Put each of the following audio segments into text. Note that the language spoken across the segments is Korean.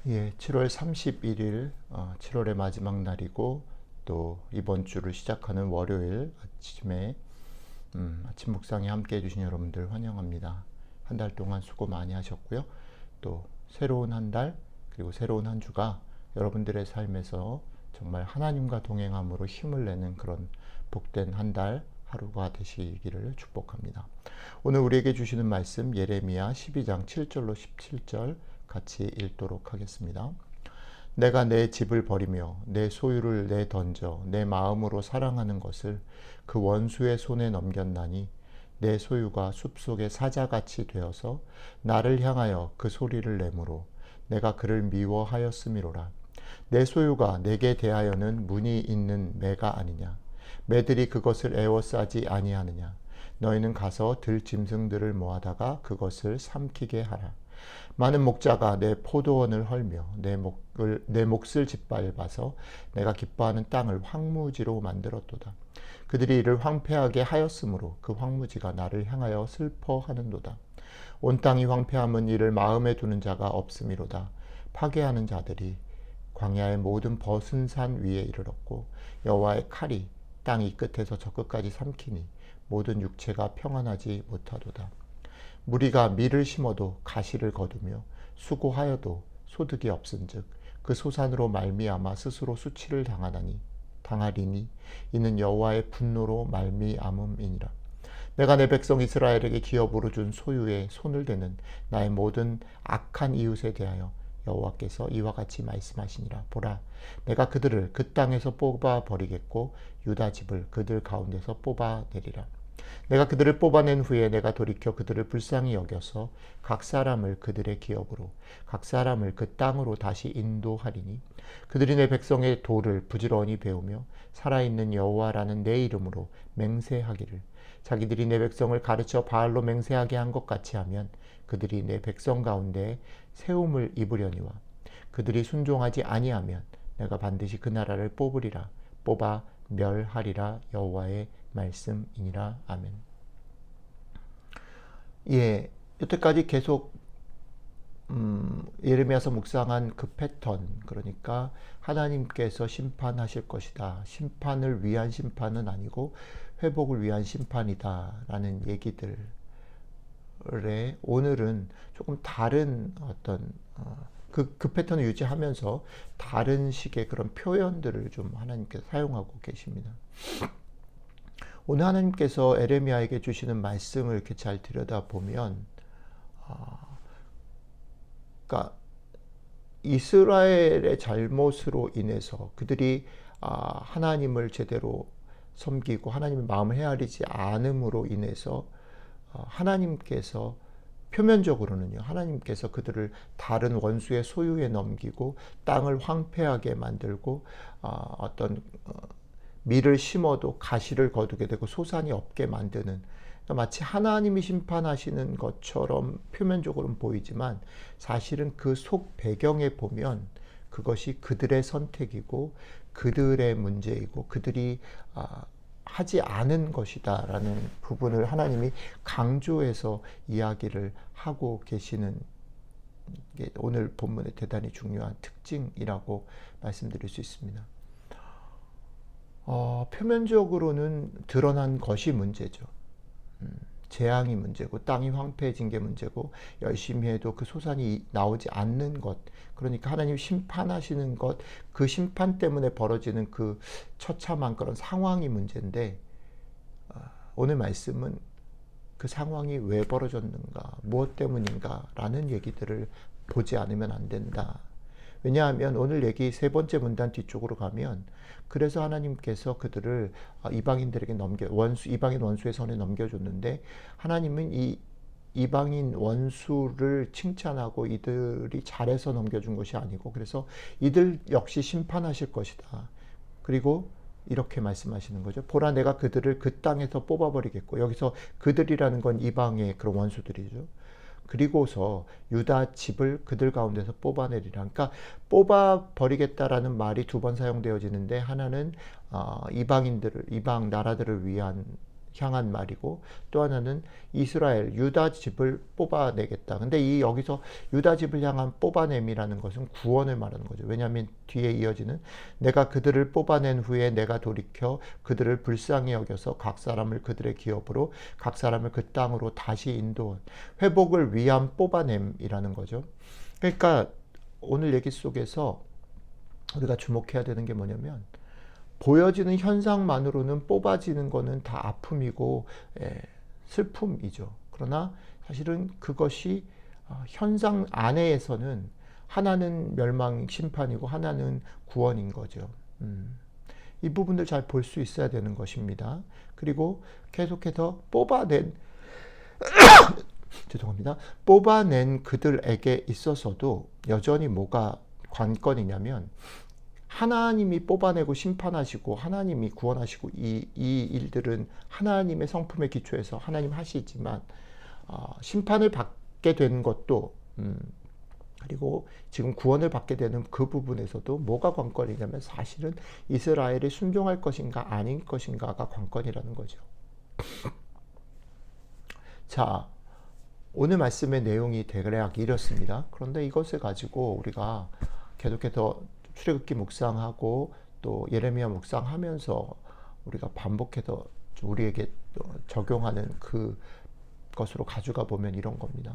예, 7월 31일, 7월의 마지막 날이고 또 이번 주를 시작하는 월요일 아침에 아침 묵상에 함께 해주신 여러분들 환영합니다. 한 달 동안 수고 많이 하셨고요. 또 새로운 한 달, 그리고 새로운 한 주가 여러분들의 삶에서 정말 하나님과 동행함으로 힘을 내는 그런 복된 한 달 하루가 되시기를 축복합니다. 오늘 우리에게 주시는 말씀 예레미야 12장 7절로 17절 같이 읽도록 하겠습니다. 내가 내 집을 버리며 내 소유를 내던져 내 마음으로 사랑하는 것을 그 원수의 손에 넘겼나니 내 소유가 숲속의 사자같이 되어서 나를 향하여 그 소리를 내므로 내가 그를 미워하였음이로라. 내 소유가 내게 대하여는 문이 있는 매가 아니냐. 매들이 그것을 에워싸지 아니하느냐. 너희는 가서 들짐승들을 모아다가 그것을 삼키게 하라. 많은 목자가 내 포도원을 헐며 내 몫을 짓밟아서 내가 기뻐하는 땅을 황무지로 만들었도다. 그들이 이를 황폐하게 하였으므로 그 황무지가 나를 향하여 슬퍼하는도다. 온 땅이 황폐함은 이를 마음에 두는 자가 없음이로다. 파괴하는 자들이 광야의 모든 벗은 산 위에 이르렀고 여호와의 칼이 땅 이 끝에서 저 끝까지 삼키니 모든 육체가 평안하지 못하도다. 무리가 밀을 심어도 가시를 거두며 수고하여도 소득이 없은즉 그 소산으로 말미암아 스스로 수치를 당하리니 이는 여호와의 분노로 말미암음이니라. 내가 내 백성 이스라엘에게 기업으로 준 소유에 손을 대는 나의 모든 악한 이웃에 대하여 여호와께서 이와 같이 말씀하시니라. 보라, 내가 그들을 그 땅에서 뽑아 버리겠고 유다 집을 그들 가운데서 뽑아내리라. 내가 그들을 뽑아낸 후에 내가 돌이켜 그들을 불쌍히 여겨서 각 사람을 그들의 기업으로 각 사람을 그 땅으로 다시 인도하리니 그들이 내 백성의 도를 부지런히 배우며 살아있는 여호와라는 내 이름으로 맹세하기를 자기들이 내 백성을 가르쳐 바알로 맹세하게 한 것 같이 하면 그들이 내 백성 가운데 세움을 입으려니와 그들이 순종하지 아니하면 내가 반드시 그 나라를 뽑아 멸하리라. 여호와의 말씀이니라. 아멘. 예, 여태까지 계속 예레미야서 묵상한 그 패턴, 그러니까 하나님께서 심판하실 것이다. 심판을 위한 심판은 아니고 회복을 위한 심판이다라는 얘기들에 오늘은 조금 다른 어떤 그 패턴을 유지하면서 다른 식의 그런 표현들을 좀 하나님께서 사용하고 계십니다. 오늘 하나님께서 에레미야에게 주시는 말씀을 이렇게 잘 들여다보면 그러니까 이스라엘의 잘못으로 인해서 그들이 하나님을 제대로 섬기고 하나님의 마음을 헤아리지 않음으로 인해서 하나님께서 표면적으로는요, 하나님께서 그들을 다른 원수의 소유에 넘기고 땅을 황폐하게 만들고 어떤 밀을 심어도 가시를 거두게 되고 소산이 없게 만드는, 그러니까 마치 하나님이 심판하시는 것처럼 표면적으로는 보이지만 사실은 그 속 배경에 보면 그것이 그들의 선택이고 그들의 문제이고 그들이 하지 않은 것이다라는 부분을 하나님이 강조해서 이야기를 하고 계시는 게 오늘 본문의 대단히 중요한 특징이라고 말씀드릴 수 있습니다. 표면적으로는 드러난 것이 문제죠. 재앙이 문제고 땅이 황폐해진 게 문제고 열심히 해도 그 소산이 나오지 않는 것, 그러니까 하나님 심판하시는 것, 그 심판 때문에 벌어지는 그 처참한 그런 상황이 문제인데 오늘 말씀은 그 상황이 왜 벌어졌는가, 무엇 때문인가 라는 얘기들을 보지 않으면 안 된다. 왜냐하면 오늘 얘기 세 번째 문단 뒤쪽으로 가면 그래서 하나님께서 그들을 이방인들에게 이방인 원수의 손에 넘겨줬는데 하나님은 이 이방인 원수를 칭찬하고 이들이 잘해서 넘겨준 것이 아니고 그래서 이들 역시 심판하실 것이다. 그리고 이렇게 말씀하시는 거죠. 보라, 내가 그들을 그 땅에서 뽑아버리겠고, 여기서 그들이라는 건 이방의 그런 원수들이죠. 그리고서 유다 집을 그들 가운데서 뽑아내리라. 그러니까 뽑아버리겠다라는 말이 두 번 사용되어지는데 하나는 이방 나라들을 위한 향한 말이고, 또 하나는 이스라엘 유다 집을 뽑아내겠다. 근데 이 여기서 유다 집을 향한 뽑아냄이라는 것은 구원을 말하는 거죠. 왜냐하면 뒤에 이어지는 내가 그들을 뽑아낸 후에 내가 돌이켜 그들을 불쌍히 여겨서 각 사람을 그들의 기업으로 각 사람을 그 땅으로 다시 인도한 회복을 위한 뽑아냄이라는 거죠. 그러니까 오늘 얘기 속에서 우리가 주목해야 되는 게 뭐냐면, 보여지는 현상만으로는 뽑아지는 거는 다 아픔이고 슬픔이죠. 그러나 사실은 그것이 현상 안에서는 하나는 멸망 심판이고 하나는 구원인 거죠. 이 부분들 잘 볼 수 있어야 되는 것입니다. 그리고 계속해서 뽑아낸 그들에게 있어서도 여전히 뭐가 관건이냐면, 하나님이 뽑아내고 심판하시고 하나님이 구원하시고 이 일들은 하나님의 성품에 기초해서 하나님 하시지만, 심판을 받게 된 것도 그리고 지금 구원을 받게 되는 그 부분에서도 뭐가 관건이냐면, 사실은 이스라엘이 순종할 것인가 아닐 것인가가 관건이라는 거죠. 자, 오늘 말씀의 내용이 대략 이렇습니다. 그런데 이것을 가지고 우리가 계속해서 출애굽기 묵상하고 또 예레미야 묵상하면서 우리가 반복해서 우리에게 적용하는 그 것으로 가져가 보면 이런 겁니다.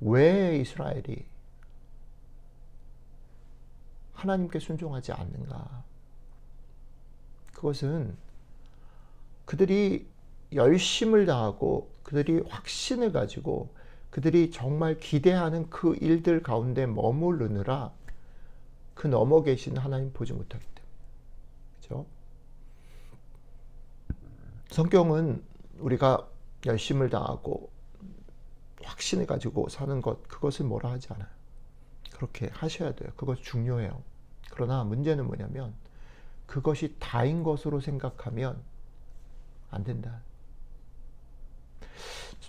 왜 이스라엘이 하나님께 순종하지 않는가? 그것은 그들이 열심을 다하고 그들이 확신을 가지고 그들이 정말 기대하는 그 일들 가운데 머무르느라 그 넘어 계신 하나님 보지 못하기 때문에. 그렇죠? 성경은 우리가 열심을 다하고 확신을 가지고 사는 것, 그것을 뭐라 하지 않아요. 그렇게 하셔야 돼요. 그것 중요해요. 그러나 문제는 뭐냐면, 그것이 다인 것으로 생각하면 안 된다.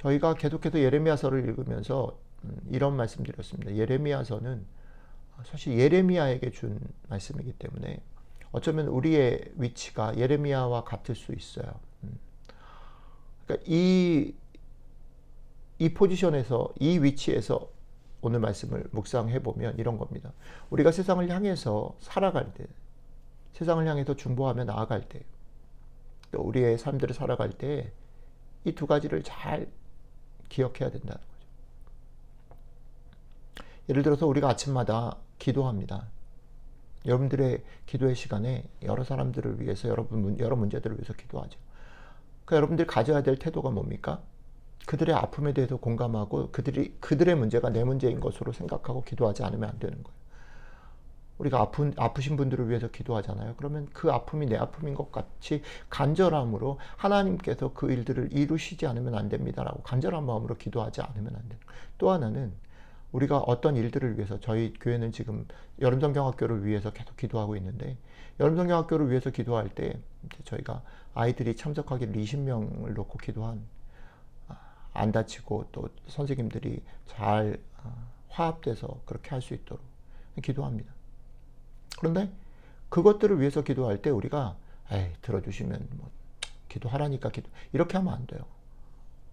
저희가 계속해서 예레미야서를 읽으면서 이런 말씀 드렸습니다. 예레미야서는 사실 예레미야에게 준 말씀이기 때문에 어쩌면 우리의 위치가 예레미야와 같을 수 있어요. 그러니까 이 포지션에서, 이 위치에서 오늘 말씀을 묵상해 보면 이런 겁니다. 우리가 세상을 향해서 살아갈 때, 세상을 향해서 중보하며 나아갈 때, 또 우리의 삶들을 살아갈 때 이 두 가지를 잘 기억해야 된다는 거죠. 예를 들어서 우리가 아침마다 기도합니다. 여러분들의 기도의 시간에 여러 사람들을 위해서, 여러 문제들을 위해서 기도하죠. 그러니까 여러분들이 가져야 될 태도가 뭡니까? 그들의 아픔에 대해서 공감하고 그들의 문제가 내 문제인 것으로 생각하고 기도하지 않으면 안 되는 거예요. 우리가 아프신 분들을 위해서 기도하잖아요. 그러면 그 아픔이 내 아픔인 것 같이 간절함으로 하나님께서 그 일들을 이루시지 않으면 안 됩니다라고 간절한 마음으로 기도하지 않으면 안 돼요. 또 하나는 우리가 어떤 일들을 위해서, 저희 교회는 지금 여름성경학교를 위해서 계속 기도하고 있는데, 여름성경학교를 위해서 기도할 때 저희가 아이들이 참석하기를 20명을 놓고 기도한, 안 다치고 또 선생님들이 잘 화합돼서 그렇게 할 수 있도록 기도합니다. 그런데 그것들을 위해서 기도할 때 우리가 들어주시면 뭐 기도하라니까 이렇게 하면 안 돼요.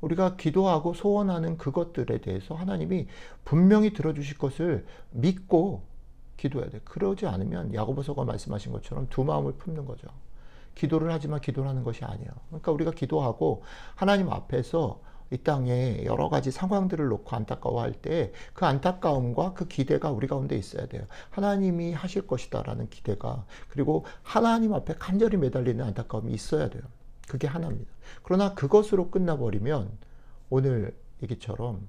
우리가 기도하고 소원하는 그것들에 대해서 하나님이 분명히 들어주실 것을 믿고 기도해야 돼. 그러지 않으면 야고보서가 말씀하신 것처럼 두 마음을 품는 거죠. 기도를 하지만 기도를 하는 것이 아니에요. 그러니까 우리가 기도하고 하나님 앞에서 이 땅에 여러 가지 상황들을 놓고 안타까워할 때 그 안타까움과 그 기대가 우리 가운데 있어야 돼요. 하나님이 하실 것이다라는 기대가, 그리고 하나님 앞에 간절히 매달리는 안타까움이 있어야 돼요. 그게 하나입니다. 그러나 그것으로 끝나버리면 오늘 얘기처럼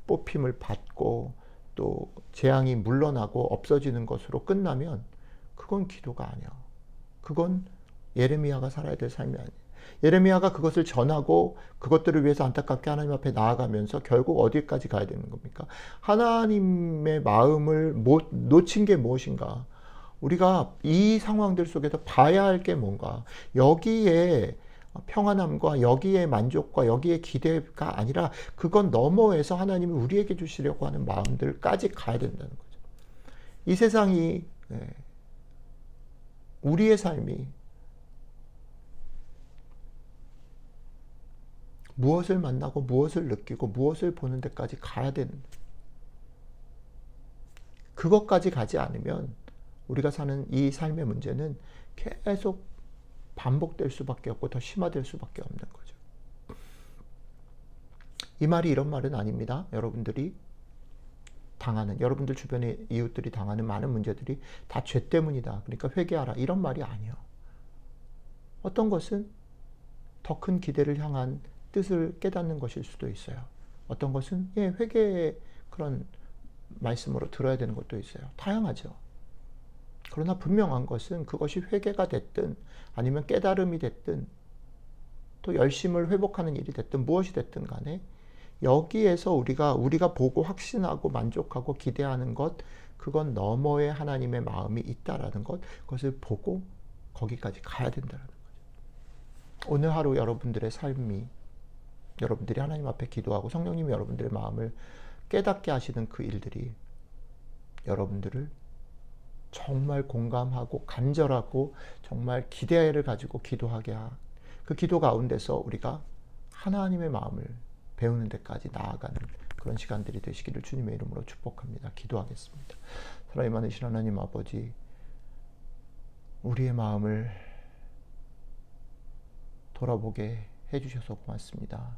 뽑힘을 받고 또 재앙이 물러나고 없어지는 것으로 끝나면 그건 기도가 아니야. 그건 예레미야가 살아야 될 삶이 아니에요. 예레미야가 그것을 전하고 그것들을 위해서 안타깝게 하나님 앞에 나아가면서 결국 어디까지 가야 되는 겁니까? 하나님의 마음을 놓친 게 무엇인가? 우리가 이 상황들 속에서 봐야 할 게 뭔가? 여기에 평안함과 여기에 만족과 여기에 기대가 아니라 그건 너머에서 하나님이 우리에게 주시려고 하는 마음들까지 가야 된다는 거죠. 이 세상이, 우리의 삶이 무엇을 만나고 무엇을 느끼고 무엇을 보는 데까지 가야 되는, 그것까지 가지 않으면 우리가 사는 이 삶의 문제는 계속 반복될 수밖에 없고 더 심화될 수밖에 없는 거죠. 이 말이 이런 말은 아닙니다. 여러분들 주변의 이웃들이 당하는 많은 문제들이 다 죄 때문이다, 그러니까 회개하라, 이런 말이 아니에요. 어떤 것은 더 큰 기대를 향한 뜻을 깨닫는 것일 수도 있어요. 어떤 것은 회개의 그런 말씀으로 들어야 되는 것도 있어요. 다양하죠. 그러나 분명한 것은 그것이 회개가 됐든 아니면 깨달음이 됐든 또 열심을 회복하는 일이 됐든 무엇이 됐든 간에 여기에서 우리가 보고 확신하고 만족하고 기대하는 것, 그건 너머에 하나님의 마음이 있다라는 것, 그것을 보고 거기까지 가야 된다는 거죠. 오늘 하루 여러분들의 삶이, 여러분들이 하나님 앞에 기도하고 성령님이 여러분들의 마음을 깨닫게 하시는 그 일들이 여러분들을 정말 공감하고 간절하고 정말 기대를 가지고 기도하게 그 기도 가운데서 우리가 하나님의 마음을 배우는 데까지 나아가는 그런 시간들이 되시기를 주님의 이름으로 축복합니다. 기도하겠습니다. 사랑이 많으신 하나님 아버지, 우리의 마음을 돌아보게 해주셔서 고맙습니다.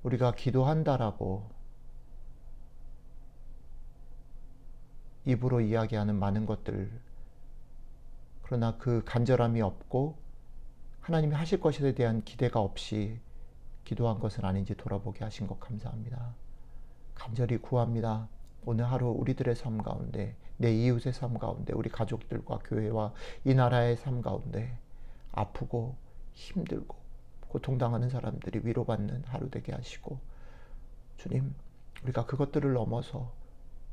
우리가 기도한다라고 입으로 이야기하는 많은 것들, 그러나 그 간절함이 없고 하나님이 하실 것에 대한 기대가 없이 기도한 것은 아닌지 돌아보게 하신 것 감사합니다. 간절히 구합니다. 오늘 하루 우리들의 삶 가운데, 내 이웃의 삶 가운데, 우리 가족들과 교회와 이 나라의 삶 가운데 아프고 힘들고 고통당하는 사람들이 위로받는 하루 되게 하시고, 주님, 우리가 그것들을 넘어서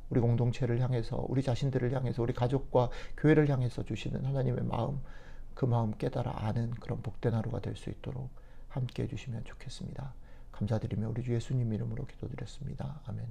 우리 공동체를 향해서, 우리 자신들을 향해서, 우리 가족과 교회를 향해서 주시는 하나님의 마음, 그 마음 깨달아 아는 그런 복된 하루가 될 수 있도록 함께 해주시면 좋겠습니다. 감사드리며 우리 주 예수님 이름으로 기도드렸습니다. 아멘.